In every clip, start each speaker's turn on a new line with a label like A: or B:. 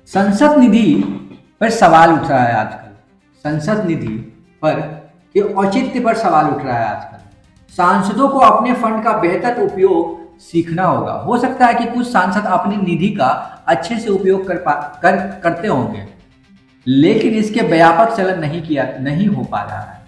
A: संसद निधि पर सवाल उठ रहा है आजकल। संसद निधि पर के औचित्य पर सवाल उठ रहा है आजकल। सांसदों को अपने फंड का बेहतर उपयोग सीखना होगा। हो सकता है कि कुछ सांसद अपनी निधि का अच्छे से उपयोग करते होंगे, लेकिन इसके व्यापक चलन नहीं हो पा रहा है।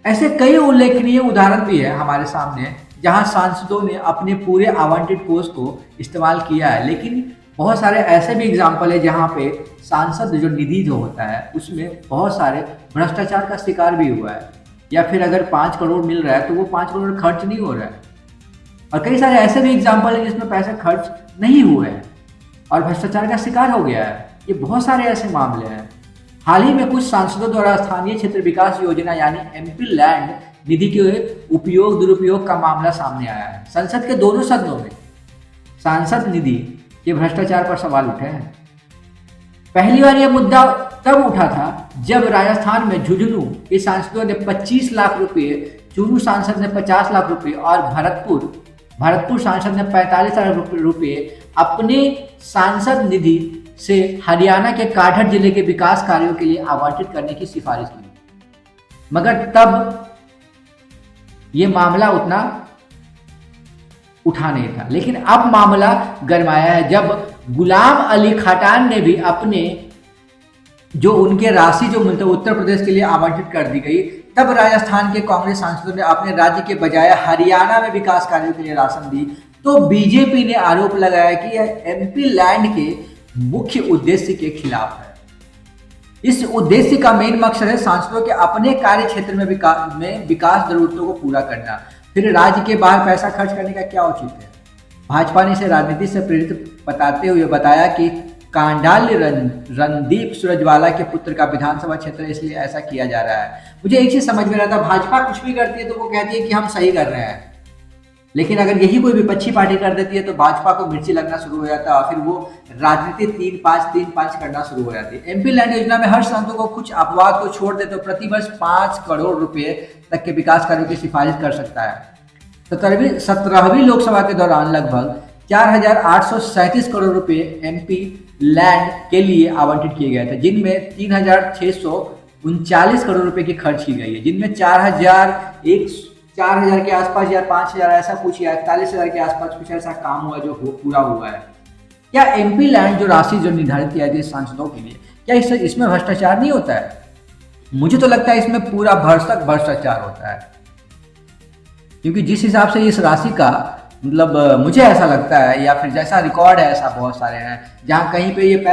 A: ऐसे कई उल्लेखनीय उदाहरण भी है हमारे सामने, जहां सांसदों ने अपने पूरे आवंटित कोष को इस्तेमाल किया है, लेकिन बहुत सारे ऐसे भी एग्जाम्पल है जहां पे सांसद जो निधि जो होता है उसमें बहुत सारे भ्रष्टाचार का शिकार भी हुआ है, या फिर अगर 5 करोड़ मिल रहा है तो वो 5 करोड़ खर्च नहीं हो रहा है। और कई सारे ऐसे भी एग्जाम्पल है जिसमें पैसे खर्च नहीं हुए हैं और भ्रष्टाचार का शिकार हो गया है। ये बहुत सारे ऐसे मामले हैं। हाल ही में कुछ सांसदों द्वारा स्थानीय क्षेत्र विकास योजना यानी एमपी लैंड निधि के उपयोग दुरुपयोग का मामला सामने आया है। संसद के दोनों सदनों में सांसद निधि के भ्रष्टाचार पर सवाल उठे हैं। पहली बार यह मुद्दा तब उठा था जब राजस्थान में झुंझुनू के सांसदों ने 25 लाख रुपए, चूरू सांसद ने 50 लाख रुपए और भरतपुर सांसद ने 45 लाख रुपए अपने सांसद निधि से हरियाणा के काठर जिले के विकास कार्यों के लिए आवंटित करने की सिफारिश की। मगर तब ये मामला उतना उठा नहीं था, लेकिन अब मामला गरमाया है जब गुलाम अली खटान ने भी अपने जो उनके राशि जो मिलता है उत्तर प्रदेश के लिए आवंटित कर दी गई। तब राजस्थान के कांग्रेस सांसदों ने अपने राज्य के बजाय हरियाणा में विकास कार्यों के लिए राशि दी। तो बीजेपी ने आरोप लगाया कि यह एमपी लैंड के मुख्य उद्देश्य के खिलाफ है। इस उद्देश्य का मेन मकसद है सांसदों के अपने कार्य क्षेत्र में विकास जरूरतों को पूरा करना, फिर राज्य के बाहर पैसा खर्च करने का क्या उचित है। भाजपा ने इसे राजनीति से प्रेरित बताते हुए बताया कि कांडाल्य रणदीप सुरजवाला के पुत्र का विधानसभा क्षेत्र है, इसलिए ऐसा किया जा रहा है। मुझे एक चीज समझ में आता है, भाजपा कुछ भी करती है तो वो कहती है कि हम सही कर रहे हैं, लेकिन अगर यही कोई विपक्षी पार्टी कर देती है तो भाजपा को मिर्ची लगना शुरू हो जाता है और फिर वो राजनीति 3-5 करना शुरू हो जाती है। एमपी लैंड योजना में हर सांसद को कुछ अपवाद को छोड़ दे तो प्रतिवर्ष 5 करोड़ रुपए तक के विकास कार्यों की सिफारिश कर सकता है। 17वीं लोकसभा के दौरान लगभग 4,837 करोड़ रुपए एमपी लैंड के लिए आवंटित किए गए थे, जिनमें 3,639 करोड़ रुपए की खर्च की गई है, जिनमें 4,000 के आसपास या 5,000 ऐसा कुछ या 41,000 के आसपास कुछ ऐसा काम हुआ जो पूरा हुआ है। क्या एमपी लैंड जो राशि जो निर्धारित किया गया सांसदों के लिए, क्या इसमें भ्रष्टाचार नहीं होता है? मुझे तो लगता है इसमें पूरा भ्रष्टाचार होता है, क्योंकि जिस हिसाब से इस राशि का मतलब मुझे ऐसा लगता है, या फिर जैसा रिकॉर्ड है ऐसा बहुत सारे हैं जहां कहीं पे ये